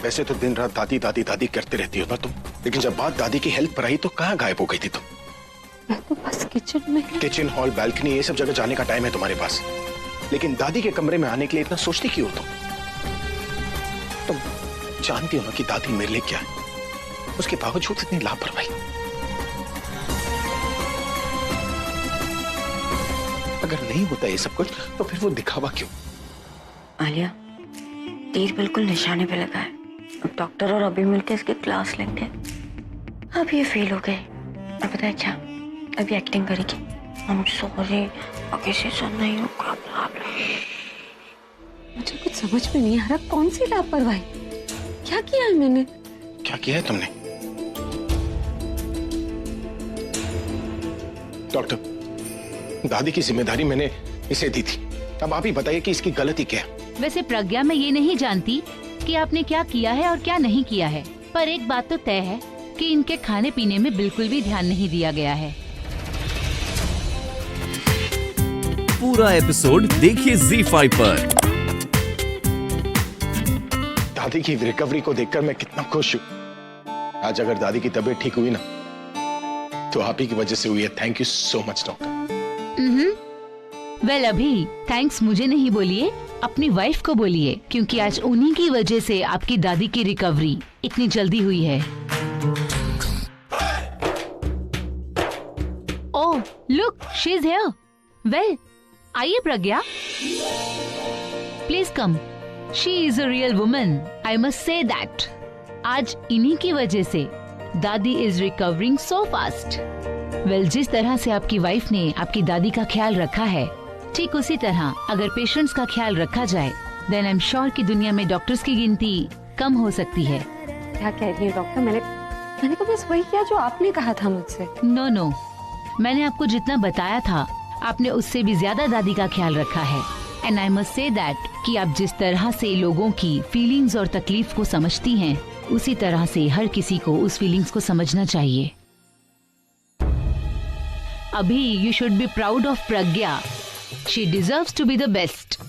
वैसे तो दिन रात दादी दादी दादी करते रहती हो ना तुम, लेकिन जब बात दादी की हेल्थ पर आई तो कहाँ गायब हो गई थी तुम? मैं तो बस किचन में। किचन, हॉल, बालकनी, ये सब जगह जाने का टाइम है तुम्हारे पास, लेकिन दादी के कमरे में आने के लिए इतना सोचती क्यों हो तुम जानती हो ना कि दादी मेरे लिए क्या है, उसके बावजूद इतनी लापरवाही। अगर नहीं होता ये सब कुछ तो फिर वो दिखावा क्यों? आलिया, तीर बिल्कुल निशाने पे लगा है। अब डॉक्टर और अभी मिलकर इसकी क्लास लेंगे। अब ये फेल हो गए, अब पता है क्या, अभी एक्टिंग करेगी। हम सॉरी, आगे से सब नहीं होगा। मुझे कुछ समझ में नहीं आ रहा, कौन सी लापरवाही, क्या किया है मैंने? क्या किया है तुमने? डॉक्टर, दादी की जिम्मेदारी मैंने इसे दी थी, अब आप ही बताइए कि इसकी गलती क्या है? वैसे प्रज्ञा, मैं ये नहीं जानती कि आपने क्या किया है और क्या नहीं किया है, पर एक बात तो तय है कि इनके खाने पीने में बिल्कुल भी ध्यान नहीं दिया गया है। पूरा एपिसोड देखिए ZEE5 पर। दादी की रिकवरी को देखकर मैं कितना खुश हूँ। आज अगर दादी की तबीयत ठीक हुई ना तो आप ही की वजह से हुई है। Thank you so much doctor. Well, अभी थैंक्स मुझे नहीं बोलिए, अपनी वाइफ को बोलिए, क्योंकि आज उन्हीं की वजह से आपकी दादी की रिकवरी इतनी जल्दी हुई है। Oh look, she is here. Well, आइए Pragya, please come. She is a real woman, I must say that. आज इन्हीं की वजह से दादी is recovering so fast. Well, जिस तरह से आपकी वाइफ ने आपकी दादी का ख्याल रखा है, ठीक उसी तरह अगर पेशेंट्स का ख्याल रखा जाए, देन आई एम श्योर कि दुनिया में डॉक्टर्स की गिनती कम हो सकती है। क्या कह रही है डॉक्टर? मैंने तो बस वही किया जो आपने कहा था मुझसे। नो, मैंने आपको जितना बताया था आपने उससे भी ज्यादा दादी का ख्याल रखा है। And I must say that कि आप जिस तरह से लोगों की फीलिंग्स और तकलीफ को समझती हैं, उसी तरह से हर किसी को उस फीलिंग्स को समझना चाहिए। अभी you should be proud of Pragya. She deserves to be the best.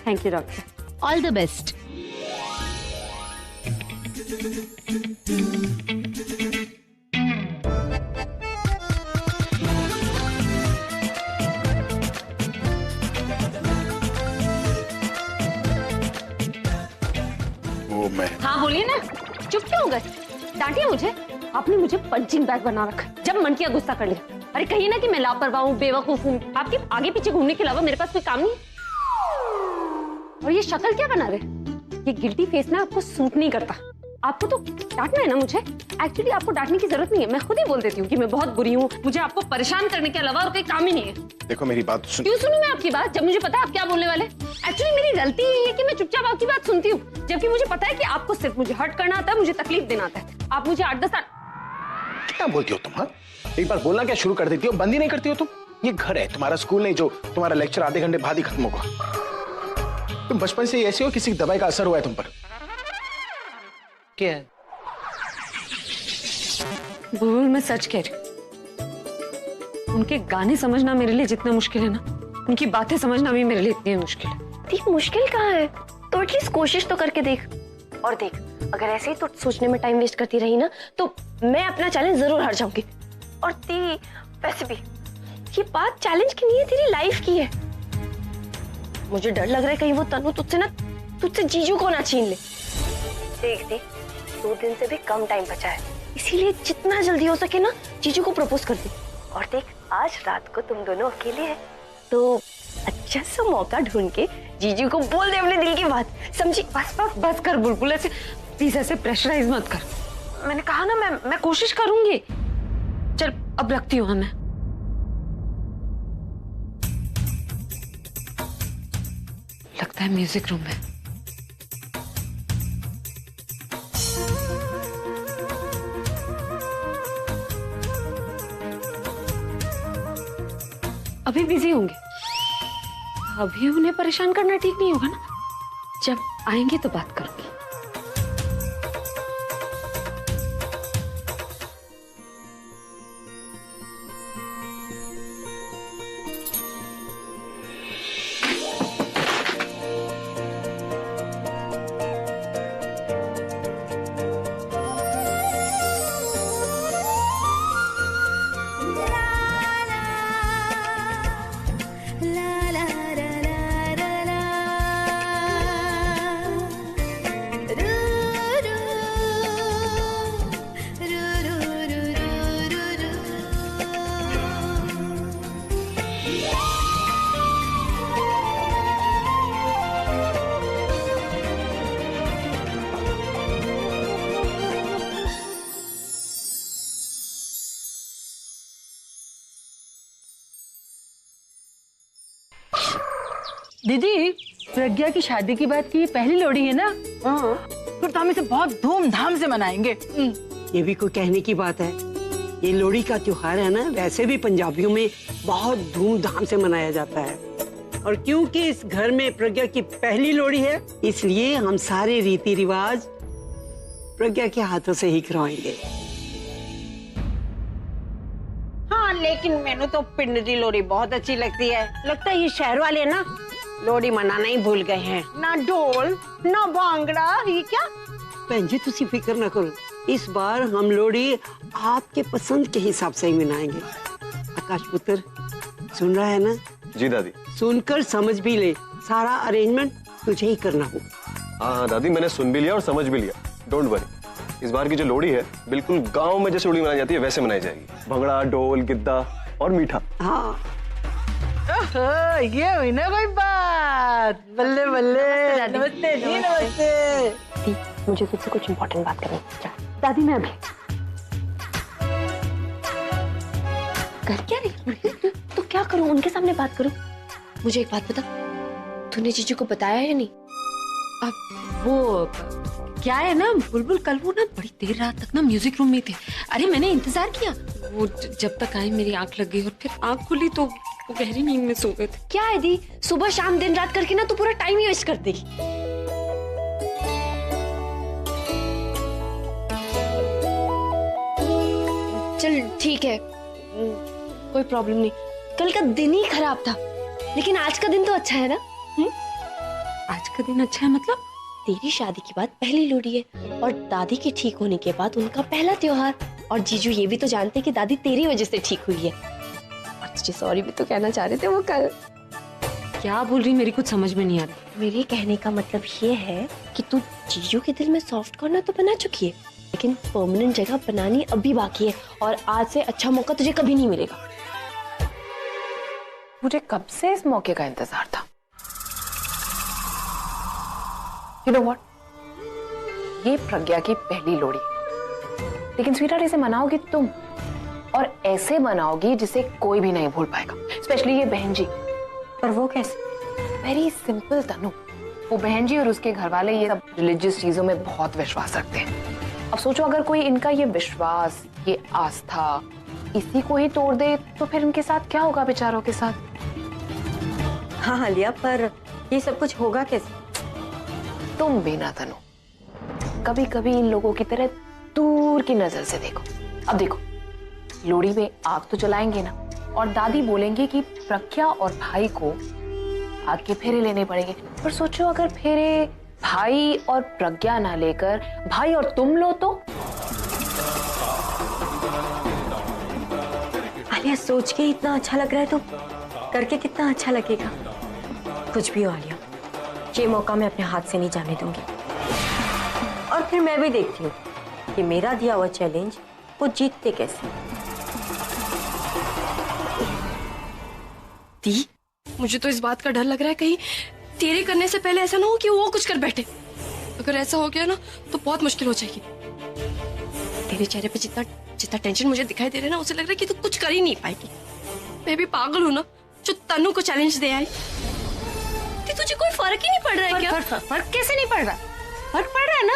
Thank you doctor. All the best. वो मैं हाँ बोलिए ना, चुप क्यों हो गए? डांटिए मुझे। आपने मुझे पंचिंग बैग बना रखा है, जब मन किया गुस्सा कर लिया। अरे कहिए ना कि मैं लापरवाह हूँ, बेवकूफ हूँ। आपके आगे पीछे घूमने के अलावा मेरे पास कोई काम नहीं। और ये शक्ल क्या बना रहे? ये गिल्टी फेस ना आपको सूट नहीं करता। आपको तो डांटना है ना मुझे। एक्चुअली आपको डांटने की जरूरत नहीं है, मैं खुद ही बोल देती हूँ कि मैं बहुत बुरी हूँ, मुझे आपको परेशान करने के अलावा और कोई काम ही नहीं है। देखो मेरी बात सुन। क्यों सुनूं मैं आपकी बात, जब मुझे पता है आप क्या बोलने वाले? एक्चुअली मेरी गलती यही है कि मैं चुपचाप आपकी बात सुनती हूँ, जबकि मुझे पता है कि आपको सिर्फ मुझे हर्ट करना आता है, मुझे तकलीफ देना आता है। आप मुझे 8-10 साल क्या बोलती हो तुम? हाँ, एक बार बोलना क्या शुरू कर देती हो, बंद ही नहीं करती हो तुम। ये घर है, तुम्हारा स्कूल नहीं जो तुम्हारा लेक्चर आधे घंटे बाद ही खत्म होगा। तुम बचपन से ऐसे हो, किसी की दवाई का असर हुआ है तुम पर? क्या है? बुलबुल, मैं सच कह रही हूँ। उनके गाने समझना मेरे लिए जितना मुश्किल है ना, उनकी बातें समझना भी मेरे लिए इतनी मुश्किल है। देख, मुश्किल कहाँ है, तो एटलीस्ट कोशिश तो करके देख। और देख, अगर ऐसे ही तो सोचने में टाइम वेस्ट करती रही ना, तो मैं अपना चैलेंज जरूर हार जाऊंगी। और वैसे भी ये बात चैलेंज की नहीं है, तेरी लाइफ की है। मुझे डर लग रहा है कहीं वो तनु तुझसे जीजू को ना छीन ले। देख 2 दिन से भी कम टाइम बचा है, इसीलिए जितना जल्दी हो सके ना जीजू को प्रपोज कर दे। और देख, आज रात को तुम दोनों अकेले हैं, तो अच्छा सा मौका ढूंढ के जीजू को बोल दे अपने दिल की बात, समझी? बस कर बुलबुल, ऐसे प्लीज ऐसे प्रेशराइज मत कर। मैंने कहा ना मैं कोशिश करूंगी। चल अब रखती हूँ मैं। लगता है म्यूजिक रूम में। अभी बिजी होंगे, अभी उन्हें परेशान करना ठीक नहीं होगा ना। जब आएंगे तो बात करूंगी। दीदी, प्रज्ञा की शादी की बात की पहली लोड़ी है ना? हाँ। फिर तो हम इसे बहुत धूमधाम से मनाएंगे। ये भी कोई कहने की बात है? ये लोहड़ी का त्योहार है ना, वैसे भी पंजाबियों में बहुत धूमधाम से मनाया जाता है। और क्योंकि इस घर में प्रज्ञा की पहली लोहड़ी है, इसलिए हम सारे रीति रिवाज प्रज्ञा के हाथों से ही करवाएंगे। हाँ, लेकिन मैंने तो पिंड दी लोहड़ी बहुत अच्छी लगती है। लगता है ये शहर वाले ना लोहड़ी मनाना ही भूल गए हैं। ना ढोल ना भांगड़ा, ये क्या? बहन जी तुसी फिक्र ना करो, इस बार हम लोहड़ी आपके पसंद के हिसाब से ही मनाएंगे। आकाश पुत्र सुन रहा है ना? जी दादी। सुनकर समझ भी ले, सारा अरेंजमेंट तुझे ही करना होगा। हाँ दादी, मैंने सुन भी लिया और समझ भी लिया। डोंट वरी, इस बार की जो लोहड़ी है बिल्कुल गांव में जैसे लोहड़ी मनाई जाती है वैसे मनाई जाएगी। भंगड़ा, ढोल, गिद्दा और मीठा। हाँ ये हुई ना कोई बात। बल्ले बल्ले। नमस्ते जी, नमस्ते। मुझे तुझसे कुछ इम्पोर्टेंट बात करनी है। दादी मैं अभी कर क्या रही? तो क्या करूं, उनके सामने बात करूं? मुझे एक बात बता, तूने जीजू को बताया या नहीं? अब वो क्या है ना बुलबुल, कल वो ना बड़ी देर रात तक ना म्यूजिक रूम में थे। अरे मैंने इंतजार किया, वो जब तक आए मेरी आंख लग गई और फिर आंख खुली तो वो गहरी नींद में सो गए थे। क्या है दी, सुबह शाम दिन रात करके ना तू पूरा टाइम ही वेस्ट कर देगी। चल ठीक है, कोई प्रॉब्लम नहीं। कल का दिन ही खराब था, लेकिन आज का दिन तो अच्छा है ना? आज का दिन अच्छा है मतलब? तेरी शादी के बाद पहली लोहड़ी है और दादी के ठीक होने के बाद उनका पहला त्योहार। और जीजू ये भी तो जानते कि दादी तेरी वजह से ठीक हुई है। और तुझे सॉरी भी तो कहना चाह रहे थे वो कल। क्या बोल रही, मेरी कुछ समझ में नहीं आ रही। मेरे कहने का मतलब ये है कि तू जीजू के दिल में सॉफ्ट कॉर्नर तो बना चुकी है, लेकिन परमानेंट जगह बनानी अभी बाकी है। और आज से अच्छा मौका तुझे कभी नहीं मिलेगा। मुझे कब से इस मौके का इंतजार था। You know what? ये प्रज्ञा की पहली लोहड़ी, लेकिन स्वीटहार्ट इसे मनाओगी तुम, और ऐसे मनाओगी जिसे कोई भी नहीं भूल पाएगा, स्पेशली ये बहन जी। पर वो कैसे? वेरी सिंपल तनु, वो बहन जी और उसके घर वाले ये सब रिलीजियस चीजों में बहुत विश्वास रखते हैं। अब सोचो अगर कोई इनका ये विश्वास, ये आस्था इसी को ही तोड़ दे तो फिर इनके साथ क्या होगा बेचारों के साथ? हाँ लिया, पर ये सब कुछ होगा कैसे? तुम भी ना तनु, कभी कभी इन लोगों की तरह दूर की नजर से देखो। अब देखो, लोहड़ी में आग तो जलाएंगे ना, और दादी बोलेंगे कि प्रज्ञा और भाई को आग के फेरे लेने पड़ेंगे। पर सोचो अगर फेरे भाई और प्रज्ञा ना लेकर भाई और तुम लो तो? आलिया, सोच के इतना अच्छा लग रहा है तो करके कितना अच्छा लगेगा। कुछ भी हो आलिया, ये मौका मैं अपने हाथ से नहीं जाने दूंगी। और फिर मैं भी देखती हूँ कि मेरा दिया हुआ चैलेंज वो जीतते कैसे। दी, मुझे तो इस बात का डर लग रहा है कहीं तेरे करने से पहले ऐसा ना हो कि वो कुछ कर बैठे। अगर ऐसा हो गया ना तो बहुत मुश्किल हो जाएगी। तेरे चेहरे पे जितना टेंशन मुझे दिखाई दे रहा है ना, उसे लग रहा है कि तू कुछ कर ही नहीं पाएगी। मैं भी पागल हूँ ना जो तनु को चैलेंज दे आई। तुझे कोई फर्क ही नहीं पड़ रहा है क्या? फर्क कैसे नहीं पड़ रहा? फर्क पड़ रहा है ना।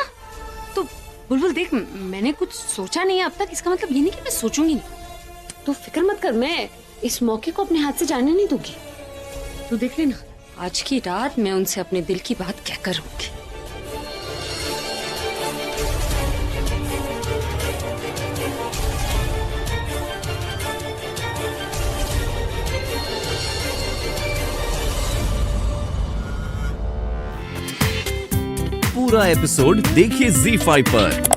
तो बुलबुल देख, मैंने कुछ सोचा नहीं है अब तक, इसका मतलब ये नहीं कि मैं सोचूंगी नहीं। तू फिक्र मत कर, मैं इस मौके को अपने हाथ से जाने नहीं दूंगी। तू देख लेना, आज की रात मैं उनसे अपने दिल की बात कहकर रहूंगी। पूरा एपिसोड देखिए ZEE5 पर।